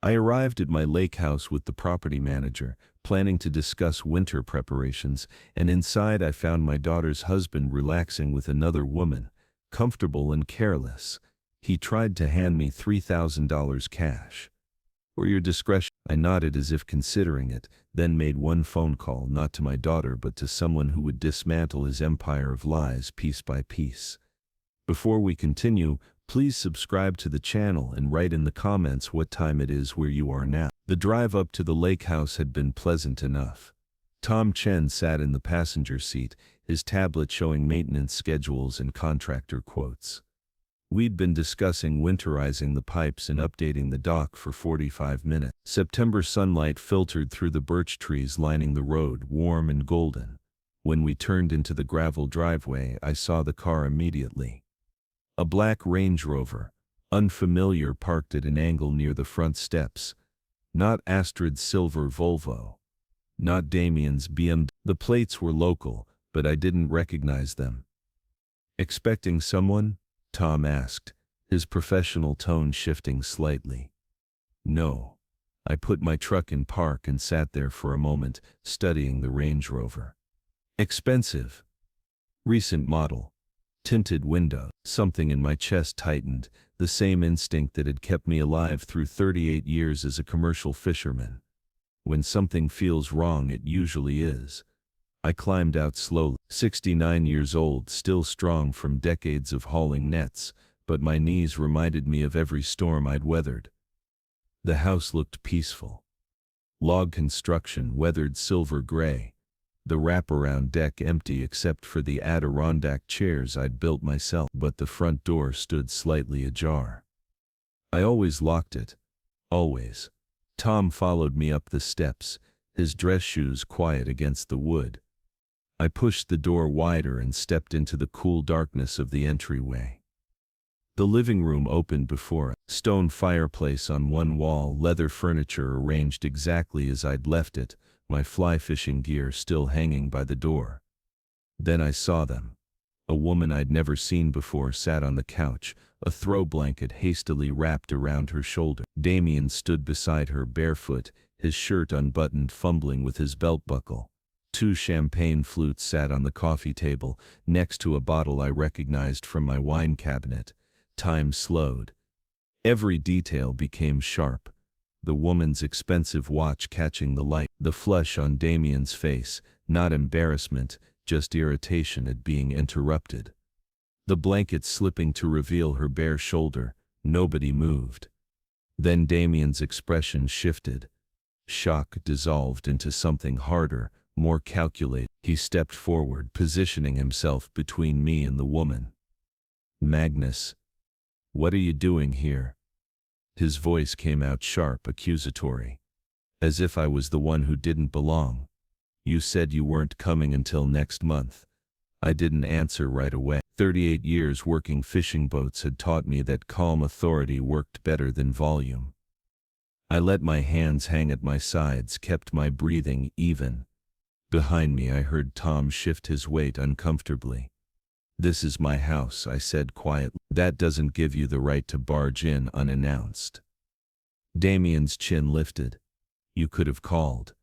I arrived at my lake house with the property manager, planning to discuss winter preparations, and inside I found my daughter's husband relaxing with another woman, comfortable and careless. He tried to hand me $3,000 cash. "For your discretion," I nodded as if considering it, then made one phone call, not to my daughter but to someone who would dismantle his empire of lies piece by piece. Before we continue, please subscribe to the channel and write in the comments what time it is where you are now. The drive up to the lake house had been pleasant enough. Tom Chen sat in the passenger seat, his tablet showing maintenance schedules and contractor quotes. We'd been discussing winterizing the pipes and updating the dock for 45 minutes. September sunlight filtered through the birch trees lining the road, warm and golden. When we turned into the gravel driveway, I saw the car immediately. A black Range Rover, unfamiliar, parked at an angle near the front steps. Not Astrid's silver Volvo. Not Damien's BMW. The plates were local, but I didn't recognize them. "Expecting someone?" Tom asked, his professional tone shifting slightly. "No." I put my truck in park and sat there for a moment, studying the Range Rover. Expensive. Recent model. Tinted window. Something in my chest tightened, the same instinct that had kept me alive through 38 years as a commercial fisherman. When something feels wrong, it usually is. I climbed out slowly. 69 years old, still strong from decades of hauling nets, but my knees reminded me of every storm I'd weathered. The house looked peaceful. Log construction, weathered silver gray. The wraparound deck empty except for the Adirondack chairs I'd built myself, but the front door stood slightly ajar. I always locked it. Always. Tom followed me up the steps, his dress shoes quiet against the wood. I pushed the door wider and stepped into the cool darkness of the entryway. The living room opened before us. Stone fireplace on one wall, leather furniture arranged exactly as I'd left it, my fly fishing gear still hanging by the door. Then I saw them. A woman I'd never seen before sat on the couch, a throw blanket hastily wrapped around her shoulder. Damien stood beside her, barefoot, his shirt unbuttoned, fumbling with his belt buckle. Two champagne flutes sat on the coffee table, next to a bottle I recognized from my wine cabinet. Time slowed. Every detail became sharp. The woman's expensive watch catching the light. The flush on Damien's face, not embarrassment, just irritation at being interrupted. The blanket slipping to reveal her bare shoulder. Nobody moved. Then Damien's expression shifted. Shock dissolved into something harder, more calculated. He stepped forward, positioning himself between me and the woman. "Magnus, what are you doing here?" His voice came out sharp, accusatory. As if I was the one who didn't belong. "You said you weren't coming until next month." I didn't answer right away. 38 years working fishing boats had taught me that calm authority worked better than volume. I let my hands hang at my sides, kept my breathing even. Behind me I heard Tom shift his weight uncomfortably. "This is my house," I said quietly. "That doesn't give you the right to barge in unannounced." Damien's chin lifted. "You could have called."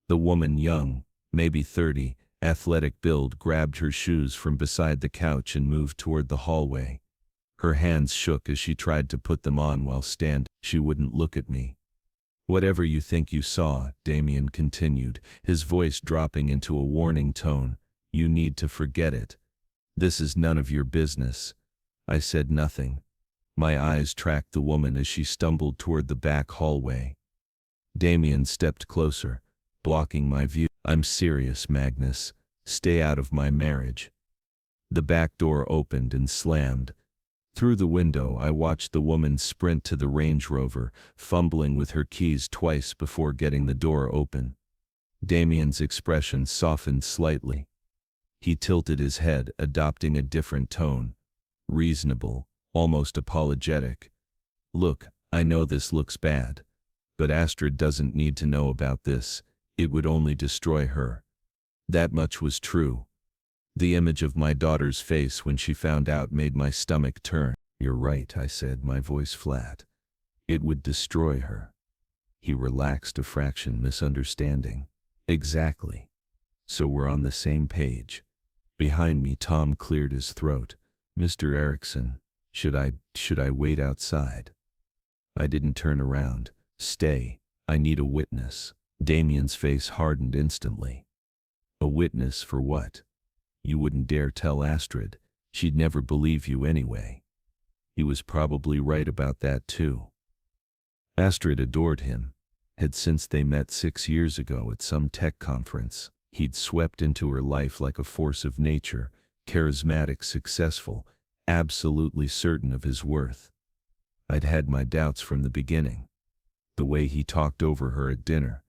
The woman, young, maybe 30, athletic build, grabbed her shoes from beside the couch and moved toward the hallway. Her hands shook as she tried to put them on while standing. She wouldn't look at me. "Whatever you think you saw," Damien continued, his voice dropping into a warning tone, "you need to forget it. This is none of your business." I said nothing. My eyes tracked the woman as she stumbled toward the back hallway. Damien stepped closer, blocking my view. "I'm serious, Magnus. Stay out of my marriage." The back door opened and slammed. Through the window I watched the woman sprint to the Range Rover, fumbling with her keys twice before getting the door open. Damien's expression softened slightly. He tilted his head, adopting a different tone. Reasonable, almost apologetic. "Look, I know this looks bad. But Astrid doesn't need to know about this. It would only destroy her." That much was true. The image of my daughter's face when she found out made my stomach turn. "You're right," I said, my voice flat. "It would destroy her." He relaxed a fraction, misunderstanding. Exactly. So we're on the same page. Behind me, Tom cleared his throat. Mr. Erickson, should I wait outside? I didn't turn around. Stay. I need a witness. Damien's face hardened instantly. A witness for what? You wouldn't dare tell Astrid. She'd never believe you anyway. He was probably right about that too. Astrid adored him. Had since they met 6 years ago at some tech conference. He'd swept into her life like a force of nature, charismatic, successful, absolutely certain of his worth. I'd had my doubts from the beginning. The way he talked over her at dinner,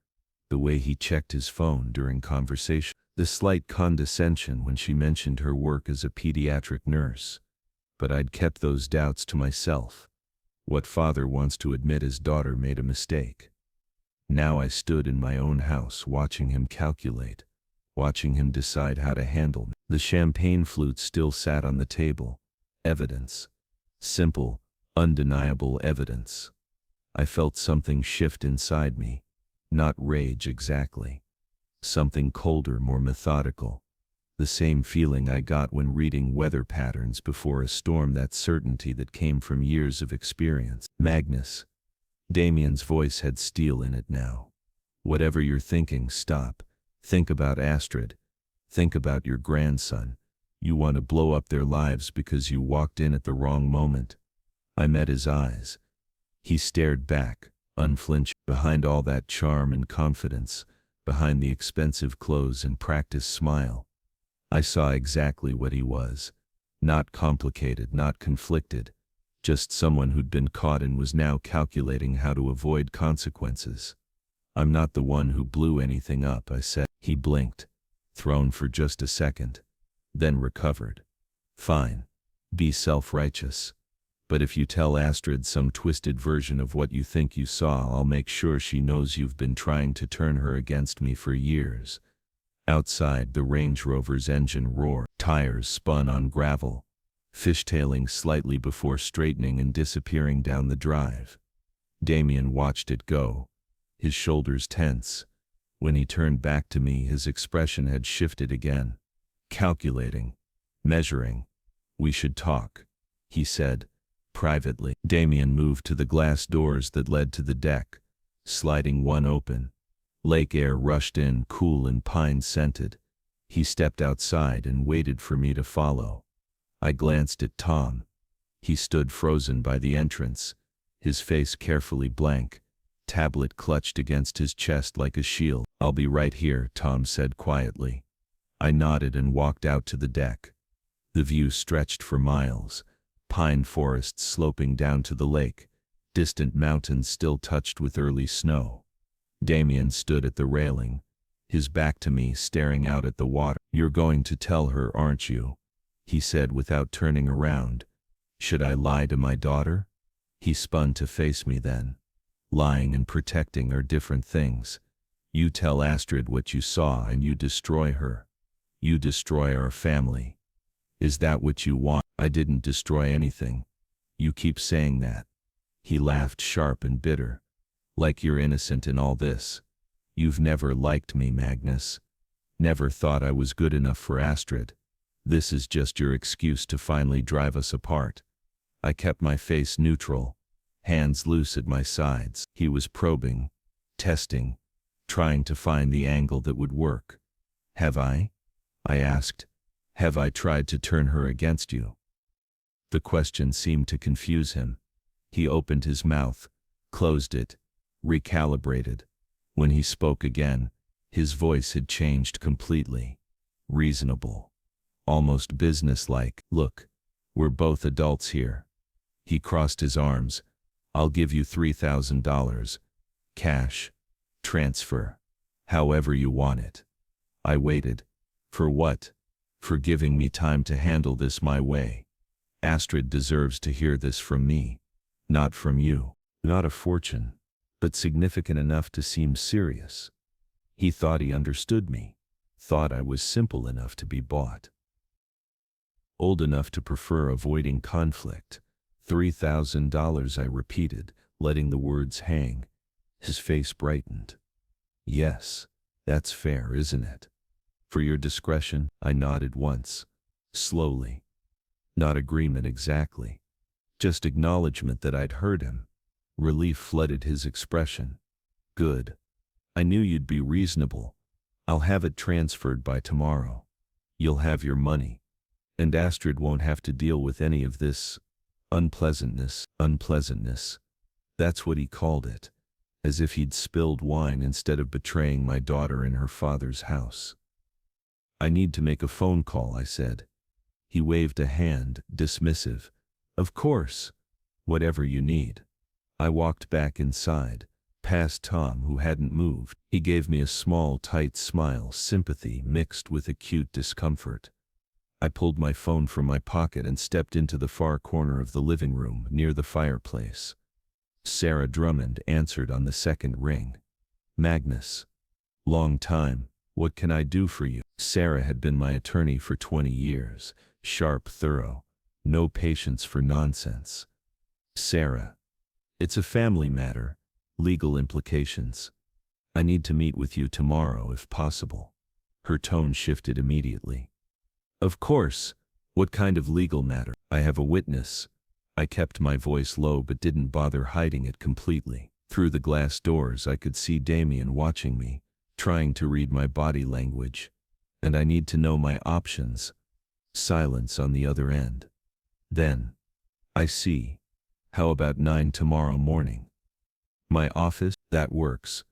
the way he checked his phone during conversation, the slight condescension when she mentioned her work as a pediatric nurse. But I'd kept those doubts to myself. What father wants to admit his daughter made a mistake? Now I stood in my own house watching him calculate, watching him decide how to handle me. The champagne flute still sat on the table. Evidence. Simple, undeniable evidence. I felt something shift inside me. Not rage exactly. Something colder, more methodical. The same feeling I got when reading weather patterns before a storm, that certainty that came from years of experience. Magnus. Damien's voice had steel in it now. Whatever you're thinking, stop. Think about Astrid. Think about your grandson. You want to blow up their lives because you walked in at the wrong moment. I met his eyes. He stared back, unflinching. Behind all that charm and confidence, behind the expensive clothes and practiced smile, I saw exactly what he was. Not complicated, not conflicted. Just someone who'd been caught and was now calculating how to avoid consequences. I'm not the one who blew anything up, I said. He blinked, thrown for just a second, then recovered. Fine. Be self-righteous. But if you tell Astrid some twisted version of what you think you saw, I'll make sure she knows you've been trying to turn her against me for years. Outside, the Range Rover's engine roared. Tires spun on gravel, fishtailing slightly before straightening and disappearing down the drive. Damien watched it go, his shoulders tense. When he turned back to me, his expression had shifted again. Calculating. Measuring. We should talk, he said, privately. Damien moved to the glass doors that led to the deck, sliding one open. Lake air rushed in, cool and pine-scented. He stepped outside and waited for me to follow. I glanced at Tom. He stood frozen by the entrance, his face carefully blank, tablet clutched against his chest like a shield. I'll be right here, Tom said quietly. I nodded and walked out to the deck. The view stretched for miles, pine forests sloping down to the lake, distant mountains still touched with early snow. Damien stood at the railing, his back to me, staring out at the water. You're going to tell her, aren't you? He said without turning around. Should I lie to my daughter? He spun to face me then. Lying and protecting are different things. You tell Astrid what you saw and you destroy her. You destroy our family. Is that what you want? I didn't destroy anything. You keep saying that. He laughed, sharp and bitter. Like you're innocent in all this. You've never liked me, Magnus. Never thought I was good enough for Astrid. This is just your excuse to finally drive us apart. I kept my face neutral, hands loose at my sides. He was probing, testing, trying to find the angle that would work. Have I? I asked. Have I tried to turn her against you? The question seemed to confuse him. He opened his mouth, closed it, recalibrated. When he spoke again, his voice had changed completely. Reasonable. Almost businesslike. Look, we're both adults here. He crossed his arms. I'll give you $3,000. Cash. Transfer. However you want it. I waited. For what? For giving me time to handle this my way. Astrid deserves to hear this from me, not from you. Not a fortune, but significant enough to seem serious. He thought he understood me, thought I was simple enough to be bought. Old enough to prefer avoiding conflict. $3,000, I repeated, letting the words hang. His face brightened. Yes, that's fair, isn't it? For your discretion, I nodded once, slowly. Not agreement exactly, just acknowledgement that I'd heard him. Relief flooded his expression. Good. I knew you'd be reasonable. I'll have it transferred by tomorrow. You'll have your money. And Astrid won't have to deal with any of this unpleasantness. That's what he called it. As if he'd spilled wine instead of betraying my daughter in her father's house. I need to make a phone call, I said. He waved a hand, dismissive. Of course. Whatever you need. I walked back inside, past Tom, who hadn't moved. He gave me a small, tight smile, sympathy mixed with acute discomfort. I pulled my phone from my pocket and stepped into the far corner of the living room, near the fireplace. Sarah Drummond answered on the second ring. Magnus. Long time. What can I do for you? Sarah had been my attorney for 20 years. Sharp, thorough. No patience for nonsense. Sarah. It's a family matter. Legal implications. I need to meet with you tomorrow if possible. Her tone shifted immediately. Of course. What kind of legal matter? I have a witness. I kept my voice low but didn't bother hiding it completely. Through the glass doors I could see Damien watching me, trying to read my body language. And I need to know my options. Silence on the other end. Then. I see. How about 9 tomorrow morning? My office? That works.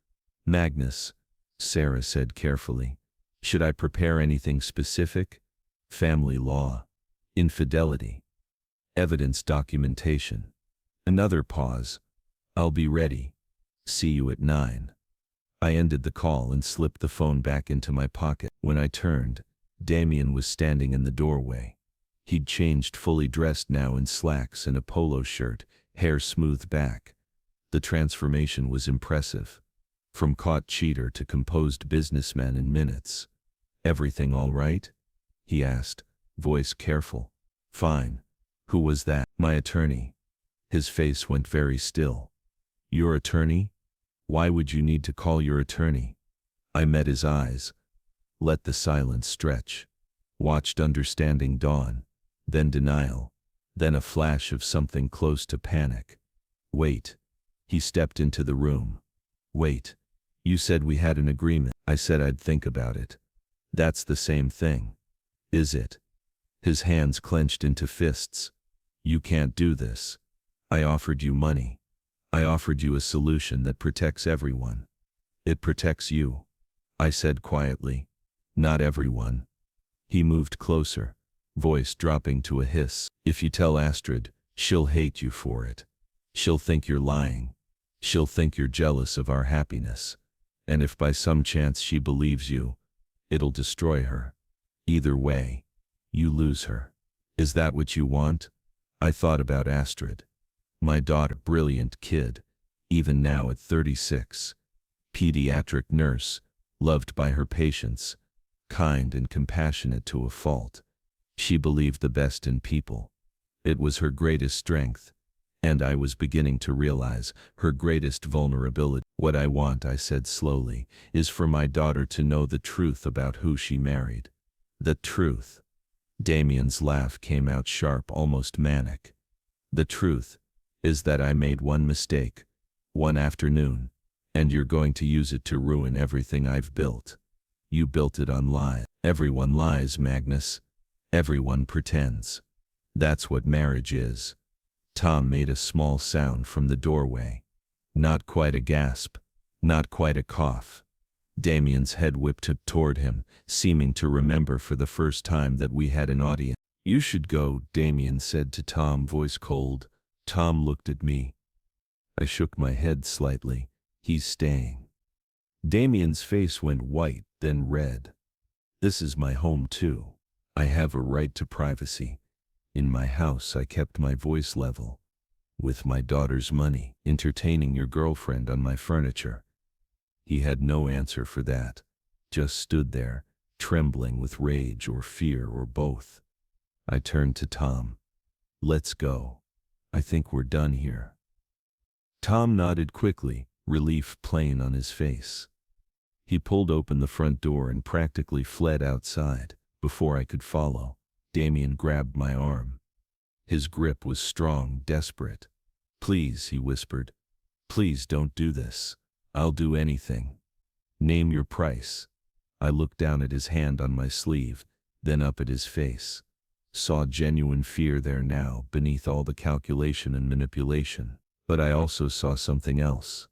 Magnus, Sarah said carefully. Should I prepare anything specific? Family law. Infidelity. Evidence documentation. Another pause. I'll be ready. See you at 9. I ended the call and slipped the phone back into my pocket. When I turned, Damien was standing in the doorway. He'd changed, fully dressed now in slacks and a polo shirt, hair smoothed back. The transformation was impressive. From caught cheater to composed businessman in minutes. Everything all right? He asked, voice careful. Fine. Who was that? My attorney. His face went very still. Your attorney? Why would you need to call your attorney? I met his eyes. Let the silence stretch. Watched understanding dawn. Then denial. Then a flash of something close to panic. Wait. He stepped into the room. Wait. You said we had an agreement. I said I'd think about it. That's the same thing. Is it? His hands clenched into fists. You can't do this. I offered you money. I offered you a solution that protects everyone. It protects you. I said quietly. Not everyone. He moved closer, voice dropping to a hiss. If you tell Astrid, she'll hate you for it. She'll think you're lying. She'll think you're jealous of our happiness. And if by some chance she believes you, it'll destroy her. Either way, you lose her. Is that what you want? I thought about Astrid. My daughter, brilliant kid, even now at 36. Pediatric nurse, loved by her patients, kind and compassionate to a fault. She believed the best in people. It was her greatest strength. And I was beginning to realize her greatest vulnerability. What I want, I said slowly, is for my daughter to know the truth about who she married. The truth. Damien's laugh came out sharp, almost manic. The truth is that I made one mistake, one afternoon, and you're going to use it to ruin everything I've built. You built it on lies. Everyone lies, Magnus. Everyone pretends. That's what marriage is. Tom made a small sound from the doorway. Not quite a gasp, not quite a cough. Damien's head whipped toward him, seeming to remember for the first time that we had an audience. You should go, Damien said to Tom, voice cold. Tom looked at me. I shook my head slightly. He's staying. Damien's face went white, then red. This is my home too. I have a right to privacy. In my house I kept my voice level. With my daughter's money, entertaining your girlfriend on my furniture. He had no answer for that. Just stood there, trembling with rage or fear or both. I turned to Tom. Let's go. I think we're done here. Tom nodded quickly, relief plain on his face. He pulled open the front door and practically fled outside. Before I could follow, Damien grabbed my arm. His grip was strong, desperate. "Please," he whispered. "Please don't do this. I'll do anything. Name your price." I looked down at his hand on my sleeve, then up at his face. Saw genuine fear there now, beneath all the calculation and manipulation. But I also saw something else.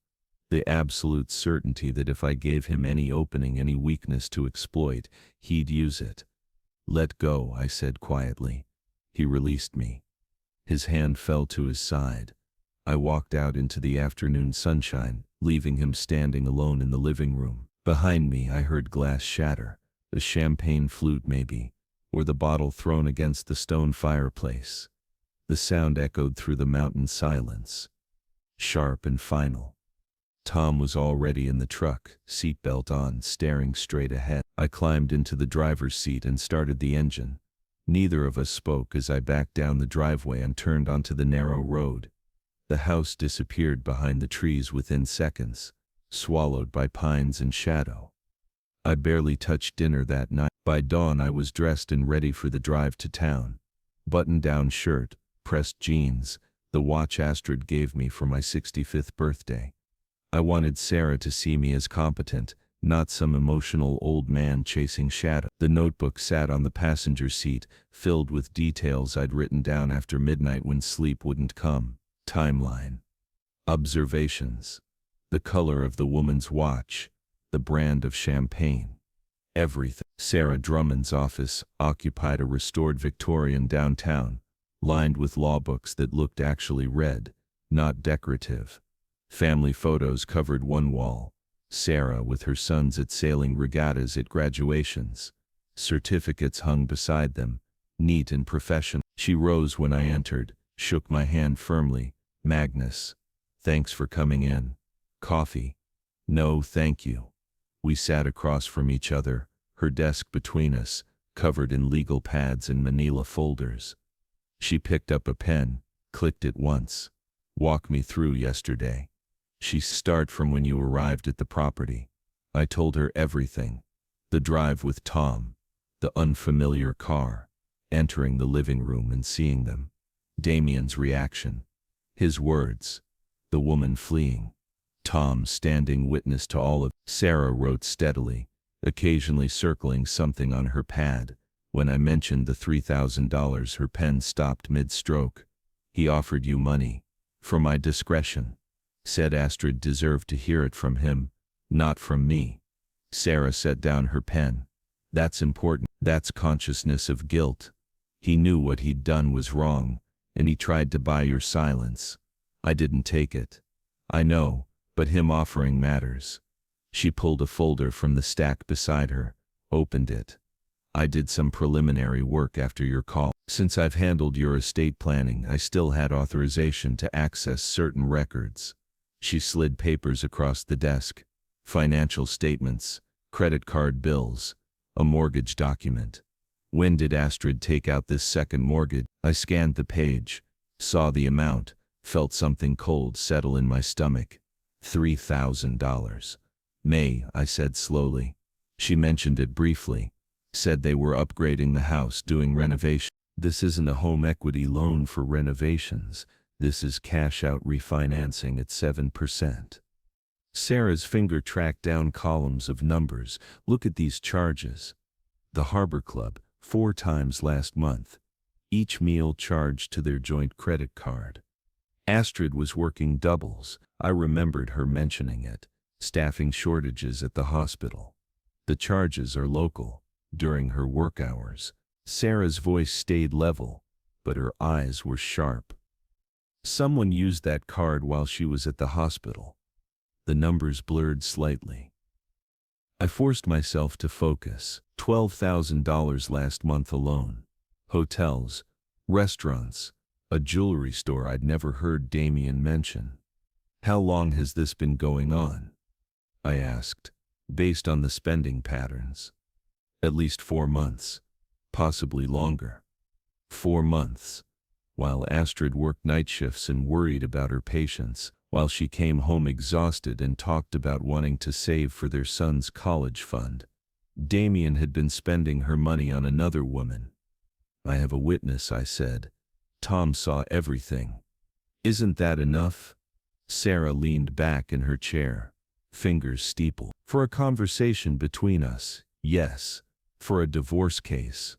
The absolute certainty that if I gave him any opening, any weakness to exploit, he'd use it. "Let go," I said quietly. He released me. His hand fell to his side. I walked out into the afternoon sunshine, leaving him standing alone in the living room. Behind me I heard glass shatter, a champagne flute maybe, or the bottle thrown against the stone fireplace. The sound echoed through the mountain silence, sharp and final. Tom was already in the truck, seatbelt on, staring straight ahead. I climbed into the driver's seat and started the engine. Neither of us spoke as I backed down the driveway and turned onto the narrow road. The house disappeared behind the trees within seconds, swallowed by pines and shadow. I barely touched dinner that night. By dawn I was dressed and ready for the drive to town. Button-down shirt, pressed jeans, the watch Astrid gave me for my 65th birthday. I wanted Sarah to see me as competent, not some emotional old man chasing shadow. The notebook sat on the passenger seat, filled with details I'd written down after midnight when sleep wouldn't come. Timeline. Observations. The color of the woman's watch. The brand of champagne. Everything. Sarah Drummond's office occupied a restored Victorian downtown, lined with law books that looked actually read, not decorative. Family photos covered one wall. Sarah with her sons at sailing regattas at graduations. Certificates hung beside them, neat and professional. She rose when I entered, shook my hand firmly. "Magnus, thanks for coming in. Coffee?" "No, thank you." We sat across from each other, her desk between us, covered in legal pads and manila folders. She picked up a pen, clicked it once. "Walk me through yesterday." Start from when you arrived at the property." I told her everything. The drive with Tom, the unfamiliar car, entering the living room and seeing them, Damien's reaction, his words, the woman fleeing, Tom standing witness to all of it. Sarah wrote steadily, occasionally circling something on her pad. When I mentioned the $3,000, her pen stopped mid-stroke. "He offered you money. For my discretion." Said Astrid deserved to hear it from him, not from me. Sarah set down her pen. "That's important. That's consciousness of guilt. He knew what he'd done was wrong, and he tried to buy your silence. I didn't take it. I know, but him offering matters." She pulled a folder from the stack beside her, opened it. "I did some preliminary work after your call. Since I've handled your estate planning, I still had authorization to access certain records." She slid papers across the desk. Financial statements, credit card bills, a mortgage document. "When did Astrid take out this second mortgage?" I scanned the page, saw the amount, felt something cold settle in my stomach. $3,000. "May," I said slowly. She mentioned it briefly. Said they were upgrading the house, doing renovation. "This isn't a home equity loan for renovations. This is cash-out refinancing at 7%. Sarah's finger tracked down columns of numbers. "Look at these charges. The Harbor Club, 4 times last month. Each meal charged to their joint credit card." Astrid was working doubles. I remembered her mentioning it. Staffing shortages at the hospital. "The charges are local, during her work hours." Sarah's voice stayed level, but her eyes were sharp. "Someone used that card while she was at the hospital." The numbers blurred slightly. I forced myself to focus. $12,000 last month alone. Hotels, restaurants, a jewelry store I'd never heard Damien mention. "How long has this been going on?" I asked, based on the spending patterns. "At least 4 months, possibly longer." 4 months. While Astrid worked night shifts and worried about her patients, while she came home exhausted and talked about wanting to save for their son's college fund. Damien had been spending her money on another woman. "I have a witness," I said. "Tom saw everything." "Isn't that enough?" Sarah leaned back in her chair, fingers steepled. "For a conversation between us, yes. For a divorce case,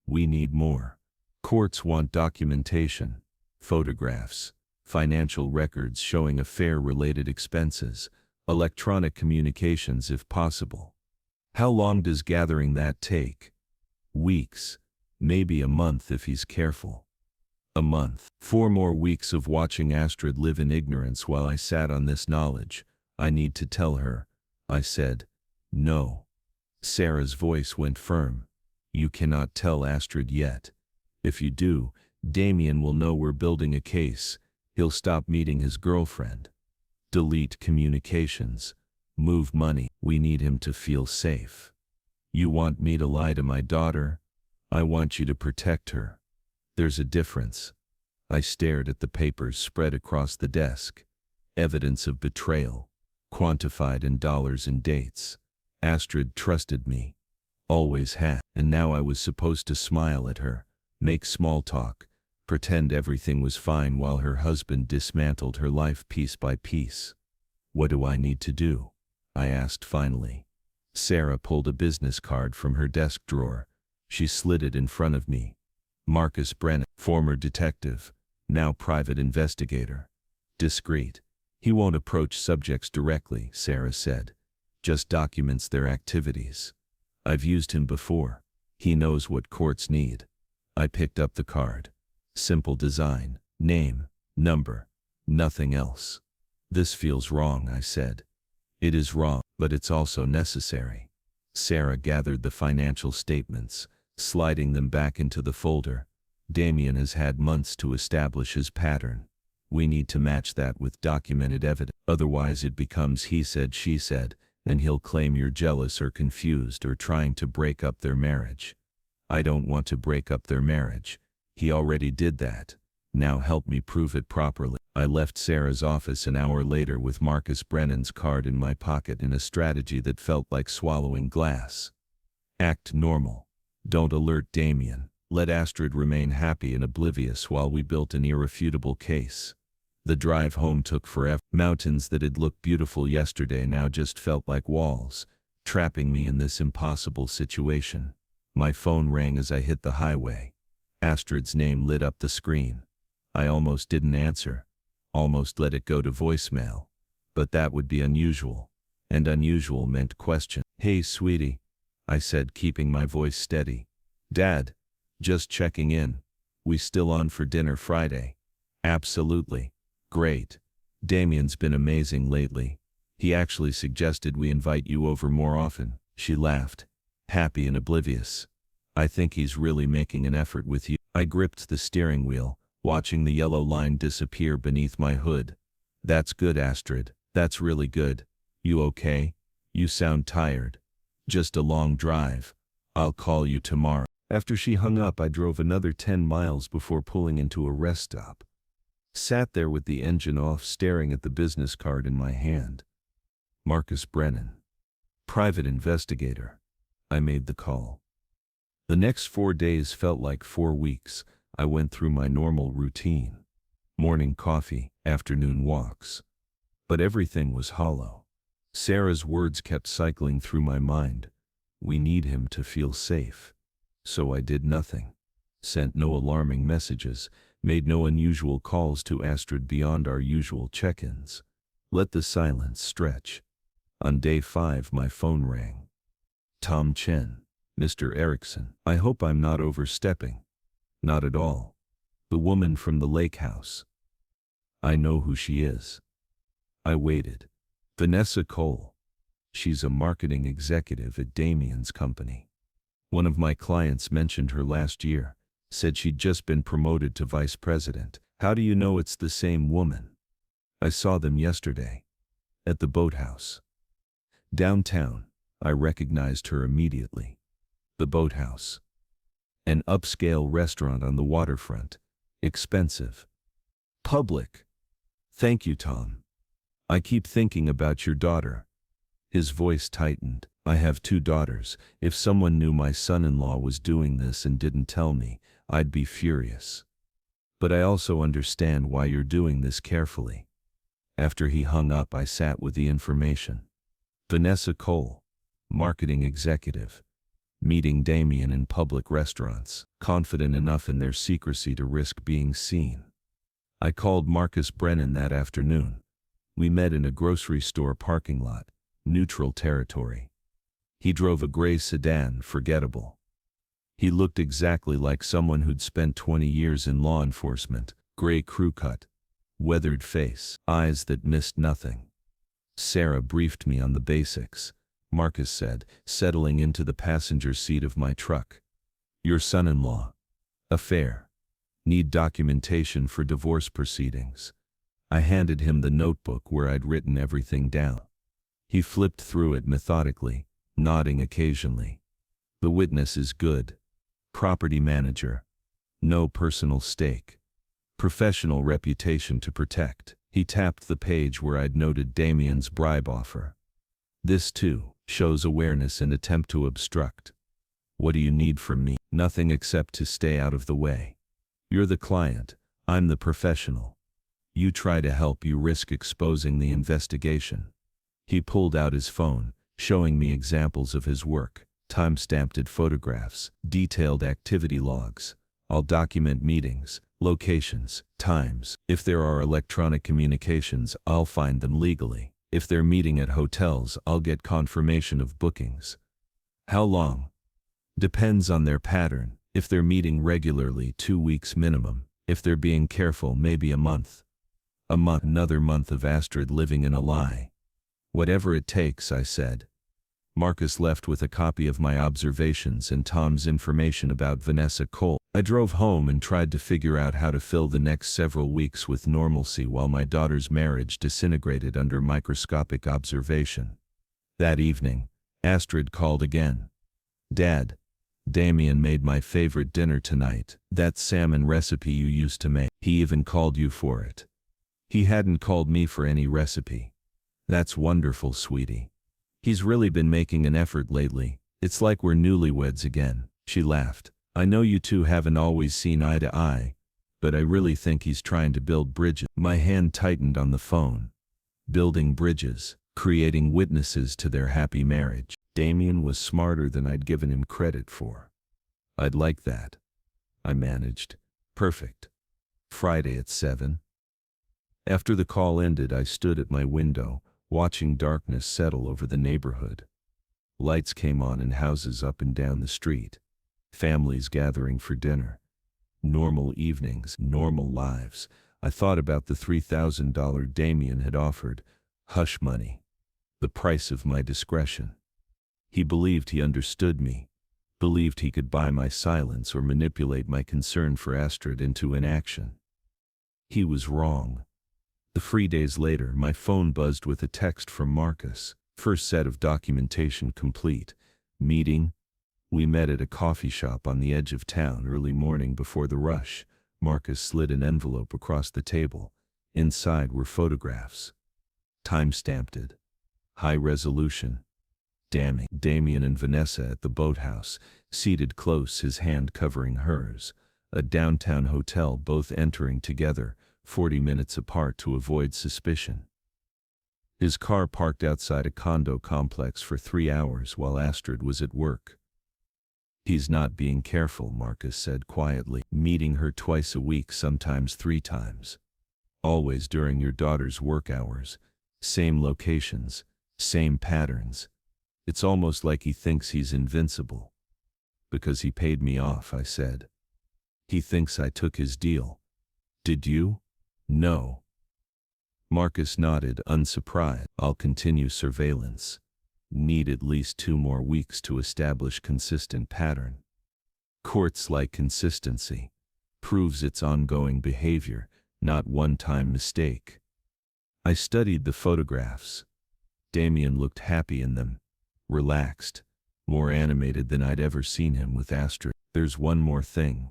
we need more. Courts want documentation, photographs, financial records showing affair-related expenses, electronic communications if possible." "How long does gathering that take?" "Weeks, maybe a month if he's careful." "A month." 4 more weeks of watching Astrid live in ignorance while I sat on this knowledge. "I need to tell her," I said. "No." Sarah's voice went firm. "You cannot tell Astrid yet. If you do, Damien will know we're building a case. He'll stop meeting his girlfriend. Delete communications. Move money. We need him to feel safe." "You want me to lie to my daughter?" "I want you to protect her. There's a difference." I stared at the papers spread across the desk. Evidence of betrayal, quantified in dollars and dates. Astrid trusted me. Always had. And now I was supposed to smile at her, make small talk, pretend everything was fine while her husband dismantled her life piece by piece. "What do I need to do?" I asked finally. Sarah pulled a business card from her desk drawer. She slid it in front of me. "Marcus Brennan, former detective, now private investigator. Discreet. He won't approach subjects directly," Sarah said. "Just documents their activities. I've used him before. He knows what courts need." I picked up the card. Simple design, name, number, nothing else. "This feels wrong," I said. "It is wrong, but it's also necessary." Sarah gathered the financial statements, sliding them back into the folder. "Damien has had months to establish his pattern. We need to match that with documented evidence. Otherwise it becomes he said, she said, and he'll claim you're jealous or confused or trying to break up their marriage." "I don't want to break up their marriage. He already did that. Now help me prove it properly." I left Sarah's office an hour later with Marcus Brennan's card in my pocket in a strategy that felt like swallowing glass. Act normal. Don't alert Damien. Let Astrid remain happy and oblivious while we built an irrefutable case. The drive home took forever. Mountains that had looked beautiful yesterday now just felt like walls, trapping me in this impossible situation. My phone rang as I hit the highway. Astrid's name lit up the screen. I almost didn't answer. Almost let it go to voicemail. But that would be unusual. And unusual meant question. "Hey, sweetie," I said, keeping my voice steady. "Dad, just checking in. We still on for dinner Friday?" "Absolutely. Great. Damien's been amazing lately. He actually suggested we invite you over more often." She laughed, happy and oblivious. "I think he's really making an effort with you." I gripped the steering wheel, watching the yellow line disappear beneath my hood. "That's good, Astrid. That's really good. You okay? You sound tired." "Just a long drive. I'll call you tomorrow." After she hung up, I drove another 10 miles before pulling into a rest stop. Sat there with the engine off, staring at the business card in my hand. Marcus Brennan, private investigator. I made the call. The next 4 days felt like 4 weeks. I went through my normal routine. Morning coffee, afternoon walks. But everything was hollow. Sarah's words kept cycling through my mind. We need him to feel safe. So I did nothing. Sent no alarming messages, made no unusual calls to Astrid beyond our usual check-ins. Let the silence stretch. On day 5 my phone rang. Tom Chen, Mr. Erickson. I hope I'm not overstepping. Not at all. The woman from the lake house. I know who she is. I waited. Vanessa Cole. She's a marketing executive at Damien's company. One of my clients mentioned her last year, said she'd just been promoted to vice president. How do you know it's the same woman? I saw them yesterday. At the boathouse. Downtown. I recognized her immediately. The boathouse. An upscale restaurant on the waterfront. Expensive. Public. Thank you, Tom. I keep thinking about your daughter. His voice tightened. I have 2 daughters. If someone knew my son-in-law was doing this and didn't tell me, I'd be furious. But I also understand why you're doing this carefully. After he hung up, I sat with the information. Vanessa Cole, marketing executive, meeting Damien in public restaurants, confident enough in their secrecy to risk being seen. I called Marcus Brennan that afternoon. We met in a grocery store parking lot, neutral territory. He drove a gray sedan, forgettable. He looked exactly like someone who'd spent 20 years in law enforcement, gray crew cut, weathered face, eyes that missed nothing. Sarah briefed me on the basics, Marcus said, settling into the passenger seat of my truck. Your son-in-law. Affair. Need documentation for divorce proceedings. I handed him the notebook where I'd written everything down. He flipped through it methodically, nodding occasionally. The witness is good. Property manager. No personal stake. Professional reputation to protect. He tapped the page where I'd noted Damien's bribe offer. This, too, shows awareness and attempt to obstruct. What do you need from me? Nothing except to stay out of the way. You're the client, I'm the professional. You try to help, you risk exposing the investigation. He pulled out his phone, showing me examples of his work, time-stamped photographs, detailed activity logs. I'll document meetings, locations, times. If there are electronic communications, I'll find them legally. If they're meeting at hotels, I'll get confirmation of bookings. How long? Depends on their pattern. If they're meeting regularly, 2 weeks minimum. If they're being careful, maybe a month. A month, another month of Astrid living in a lie. Whatever it takes, I said. Marcus left with a copy of my observations and Tom's information about Vanessa Cole. I drove home and tried to figure out how to fill the next several weeks with normalcy while my daughter's marriage disintegrated under microscopic observation. That evening, Astrid called again. Dad, Damien made my favorite dinner tonight, that salmon recipe you used to make. He even called you for it. He hadn't called me for any recipe. That's wonderful, sweetie. He's really been making an effort lately. It's like we're newlyweds again. She laughed. I know you two haven't always seen eye to eye, but I really think he's trying to build bridges. My hand tightened on the phone. Building bridges, creating witnesses to their happy marriage. Damien was smarter than I'd given him credit for. I'd like that. I managed. Perfect. Friday at 7. After the call ended, I stood at my window, watching darkness settle over the neighborhood. Lights came on in houses up and down the street. Families gathering for dinner. Normal evenings, normal lives. I thought about the $3,000 Damien had offered. Hush money. The price of my discretion. He believed he understood me. Believed he could buy my silence or manipulate my concern for Astrid into inaction. He was wrong. 3 days later, my phone buzzed with a text from Marcus. First set of documentation complete. Meeting. We met at a coffee shop on the edge of town early morning before the rush. Marcus slid an envelope across the table. Inside were photographs. Time-stamped. High resolution. Damien and Vanessa at the boathouse, seated close, his hand covering hers. A downtown hotel, both entering together, 40 minutes apart to avoid suspicion. His car parked outside a condo complex for 3 hours while Astrid was at work. He's not being careful, Marcus said quietly. Meeting her twice a week, sometimes 3 times. Always during your daughter's work hours. Same locations, same patterns. It's almost like he thinks he's invincible. Because he paid me off, I said. He thinks I took his deal. Did you? No. Marcus nodded, unsurprised. I'll continue surveillance. Need at least 2 more weeks to establish consistent pattern. Courts like consistency. Proves its ongoing behavior, not one-time mistake. I studied the photographs. Damien looked happy in them. Relaxed. More animated than I'd ever seen him with Astrid. There's one more thing,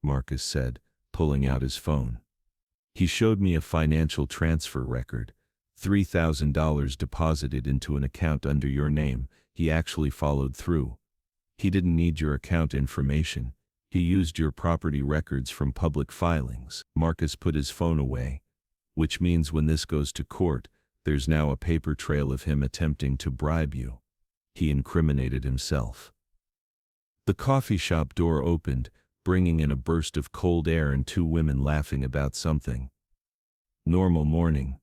Marcus said, pulling out his phone. He showed me a financial transfer record, $3,000 deposited into an account under your name. He actually followed through. He didn't need your account information. He used your property records from public filings. Marcus put his phone away, which means when this goes to court, there's now a paper trail of him attempting to bribe you. He incriminated himself. The coffee shop door opened, bringing in a burst of cold air and two women laughing about something. Normal morning.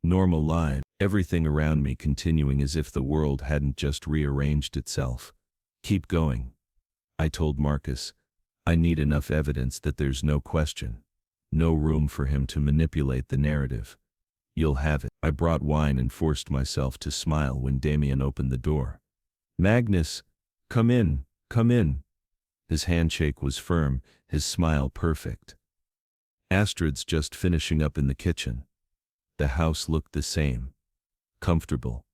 Normal life. Everything around me continuing as if the world hadn't just rearranged itself. Keep going. I told Marcus. I need enough evidence that there's no question. No room for him to manipulate the narrative. You'll have it. I brought wine and forced myself to smile when Damien opened the door. Magnus, come in, come in. His handshake was firm, his smile perfect. Astrid's just finishing up in the kitchen. The house looked the same. Comfortable.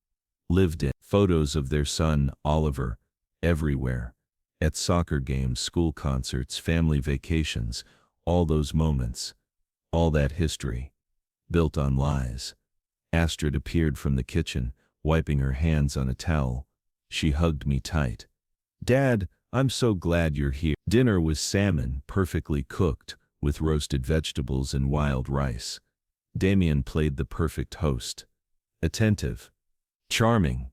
Lived in. Photos of their son, Oliver, everywhere. At soccer games, school concerts, family vacations, all those moments. All that history. Built on lies. Astrid appeared from the kitchen, wiping her hands on a towel. She hugged me tight. Dad, I'm so glad you're here. Dinner was salmon, perfectly cooked, with roasted vegetables and wild rice. Damien played the perfect host. Attentive. Charming.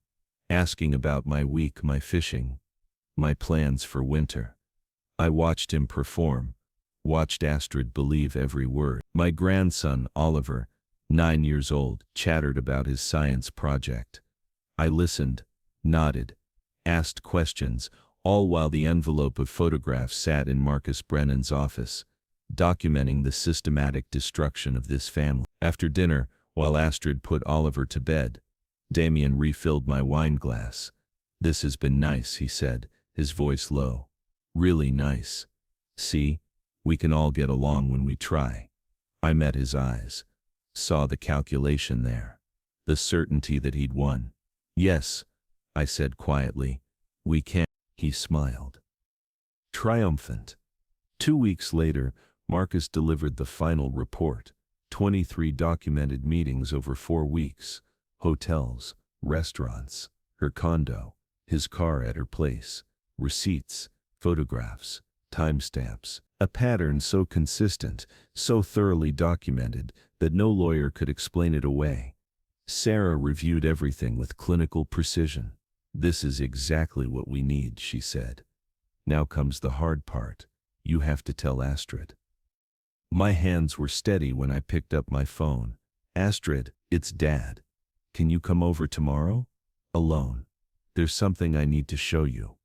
Asking about my week, my fishing. My plans for winter. I watched him perform. Watched Astrid believe every word. My grandson, Oliver, 9 years old, chattered about his science project. I listened, nodded, asked questions, all while the envelope of photographs sat in Marcus Brennan's office, documenting the systematic destruction of this family. After dinner, while Astrid put Oliver to bed, Damien refilled my wine glass. This has been nice, he said, his voice low. Really nice. See, we can all get along when we try. I met his eyes. Saw the calculation there. The certainty that he'd won. Yes, I said quietly. We can. He smiled. Triumphant. 2 weeks later, Marcus delivered the final report. 23 documented meetings over 4 weeks. Hotels, restaurants, her condo, his car at her place, receipts, photographs, timestamps. A pattern so consistent, so thoroughly documented, that no lawyer could explain it away. Sarah reviewed everything with clinical precision. This is exactly what we need, she said. Now comes the hard part. You have to tell Astrid. My hands were steady when I picked up my phone. Astrid, it's Dad. Can you come over tomorrow? Alone. There's something I need to show you.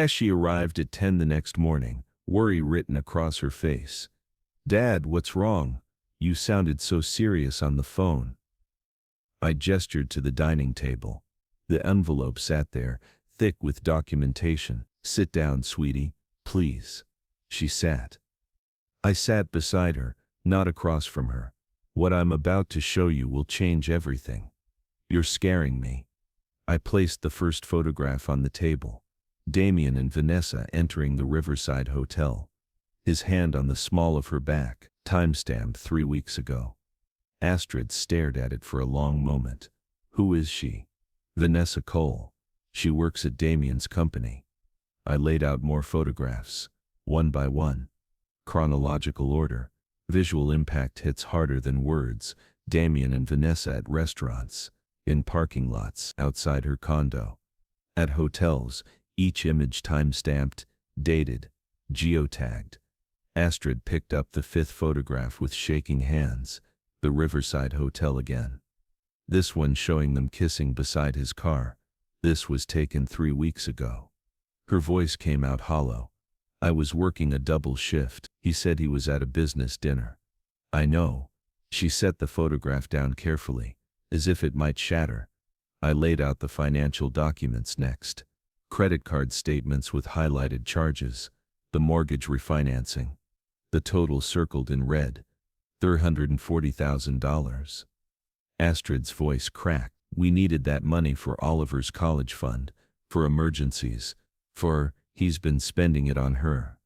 She arrived at 10 the next morning, worry written across her face. Dad, what's wrong? You sounded so serious on the phone. I gestured to the dining table. The envelope sat there, thick with documentation. Sit down, sweetie, please. She sat. I sat beside her, not across from her. What I'm about to show you will change everything. You're scaring me. I placed the first photograph on the table. Damien and Vanessa entering the Riverside Hotel. His hand on the small of her back, timestamp 3 weeks ago. Astrid stared at it for a long moment. Who is she? Vanessa Cole. She works at Damien's company. I laid out more photographs, one by one. Chronological order. Visual impact hits harder than words. Damien and Vanessa at restaurants, in parking lots, outside her condo, at hotels, each image time-stamped, dated, geotagged. Astrid picked up the 5th photograph with shaking hands, the Riverside Hotel again. This one showing them kissing beside his car. This was taken 3 weeks ago. Her voice came out hollow. I was working a double shift. He said he was at a business dinner. I know. She set the photograph down carefully, as if it might shatter. I laid out the financial documents next. Credit card statements with highlighted charges. The mortgage refinancing. The total circled in red. $340,000. Astrid's voice cracked. We needed that money for Oliver's college fund, for emergencies, he's been spending it on her.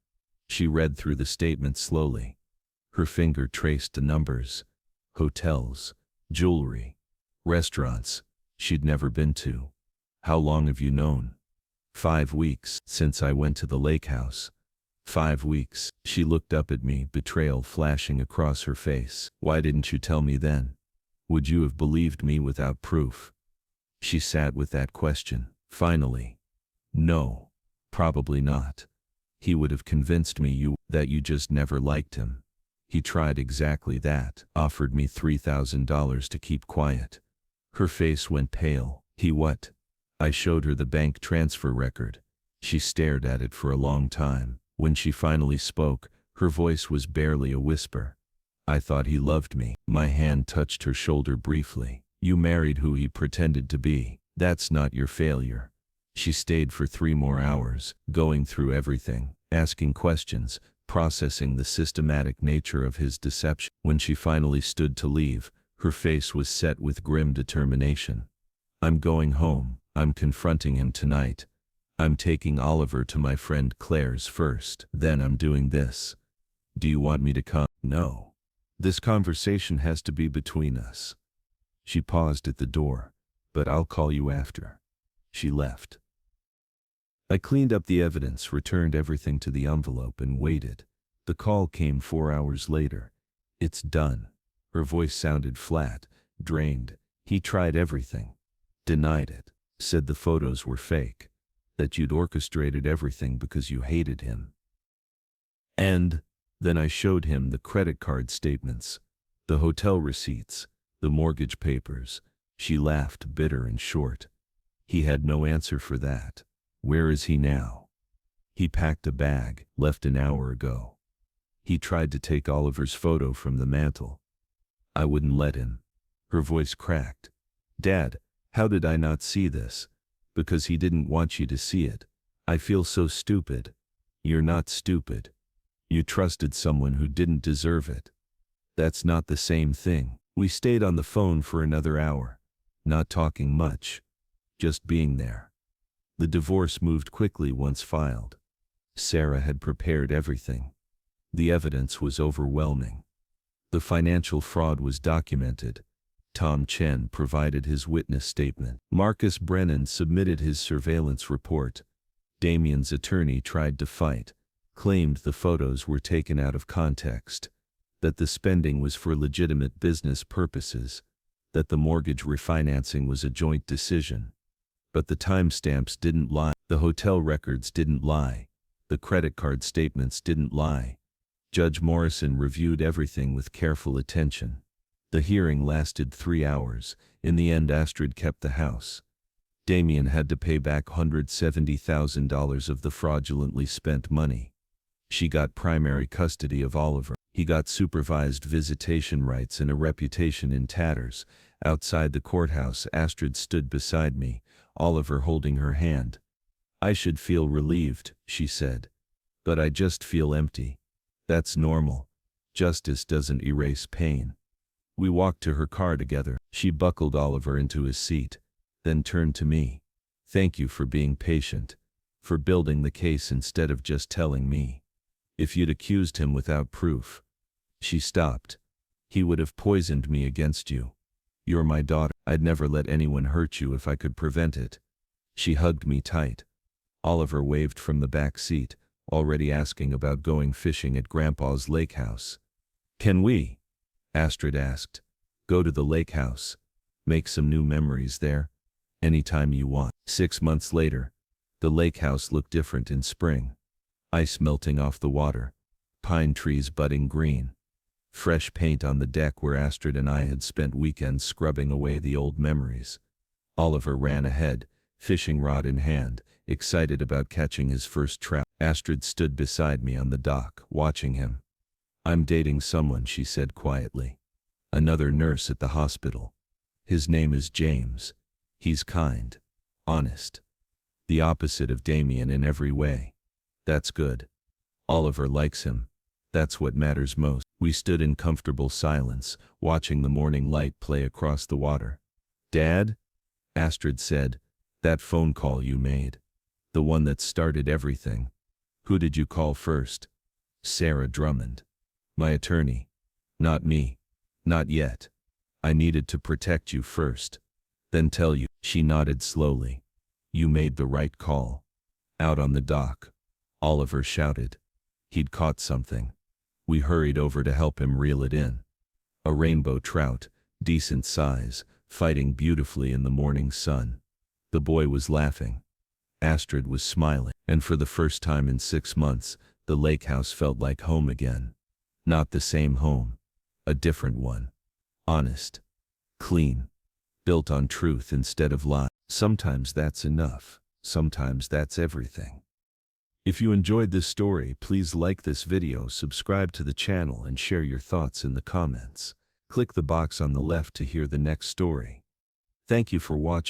She read through the statement slowly. Her finger traced the numbers. Hotels, Jewelry. Restaurants she'd never been to. How long have you known? 5 weeks, since I went to the lake house. 5 weeks. She looked up at me, betrayal flashing across her face. Why didn't you tell me then? Would you have believed me without proof? She sat with that question. Finally. No. Probably not. He would have convinced me that you just never liked him. He tried exactly that. Offered me $3,000 to keep quiet. Her face went pale. He what? I showed her the bank transfer record. She stared at it for a long time. When she finally spoke, her voice was barely a whisper. I thought he loved me. My hand touched her shoulder briefly. You married who he pretended to be. That's not your failure. She stayed for 3 more hours, going through everything, asking questions, processing the systematic nature of his deception. When she finally stood to leave, her face was set with grim determination. I'm going home. I'm confronting him tonight. I'm taking Oliver to my friend Claire's first. Then I'm doing this. Do you want me to come? No. This conversation has to be between us. She paused at the door. But I'll call you after. She left. I cleaned up the evidence, returned everything to the envelope, and waited. The call came 4 hours later. It's done. Her voice sounded flat, drained. He tried everything. Denied it. Said the photos were fake. That you'd orchestrated everything because you hated him. And then I showed him the credit card statements, the hotel receipts, the mortgage papers. She laughed, bitter and short. He had no answer for that. Where is he now? He packed a bag, left an hour ago. He tried to take Oliver's photo from the mantel. I wouldn't let him. Her voice cracked. Dad, how did I not see this? Because he didn't want you to see it. I feel so stupid. You're not stupid. You trusted someone who didn't deserve it. That's not the same thing. We stayed on the phone for another hour. Not talking much. Just being there. The divorce moved quickly once filed. Sarah had prepared everything. The evidence was overwhelming. The financial fraud was documented. Tom Chen provided his witness statement. Marcus Brennan submitted his surveillance report. Damien's attorney tried to fight, claimed the photos were taken out of context, that the spending was for legitimate business purposes, that the mortgage refinancing was a joint decision. But the timestamps didn't lie. The hotel records didn't lie. The credit card statements didn't lie. Judge Morrison reviewed everything with careful attention. The hearing lasted 3 hours. In the end, Astrid kept the house. Damien had to pay back $170,000 of the fraudulently spent money. She got primary custody of Oliver. He got supervised visitation rights and a reputation in tatters. Outside the courthouse, Astrid stood beside me, Oliver holding her hand. I should feel relieved, she said. But I just feel empty. That's normal. Justice doesn't erase pain. We walked to her car together. She buckled Oliver into his seat, then turned to me. Thank you for being patient, for building the case instead of just telling me. If you'd accused him without proof. She stopped. He would have poisoned me against you. You're my daughter. I'd never let anyone hurt you if I could prevent it. She hugged me tight. Oliver waved from the back seat, already asking about going fishing at Grandpa's lake house. Can we? Astrid asked. Go to the lake house. Make some new memories there. Anytime you want. 6 months later, the lake house looked different in spring. Ice melting off the water. Pine trees budding green. Fresh paint on the deck where Astrid and I had spent weekends scrubbing away the old memories. Oliver ran ahead, fishing rod in hand, excited about catching his first trout. Astrid stood beside me on the dock, watching him. I'm dating someone, she said quietly. Another nurse at the hospital. His name is James. He's kind. Honest. The opposite of Damien in every way. That's good. Oliver likes him. That's what matters most. We stood in comfortable silence, watching the morning light play across the water. Dad? Astrid said. That phone call you made. The one that started everything. Who did you call first? Sarah Drummond. My attorney. Not me. Not yet. I needed to protect you first, then tell you. She nodded slowly. You made the right call. Out on the dock, Oliver shouted. He'd caught something. We hurried over to help him reel it in. A rainbow trout, decent size, fighting beautifully in the morning sun. The boy was laughing. Astrid was smiling, and for the first time in 6 months, the lake house felt like home again. Not the same home. A different one. Honest. Clean. Built on truth instead of lies. Sometimes that's enough. Sometimes that's everything. If you enjoyed this story, please like this video, subscribe to the channel, and share your thoughts in the comments. Click the box on the left to hear the next story. Thank you for watching.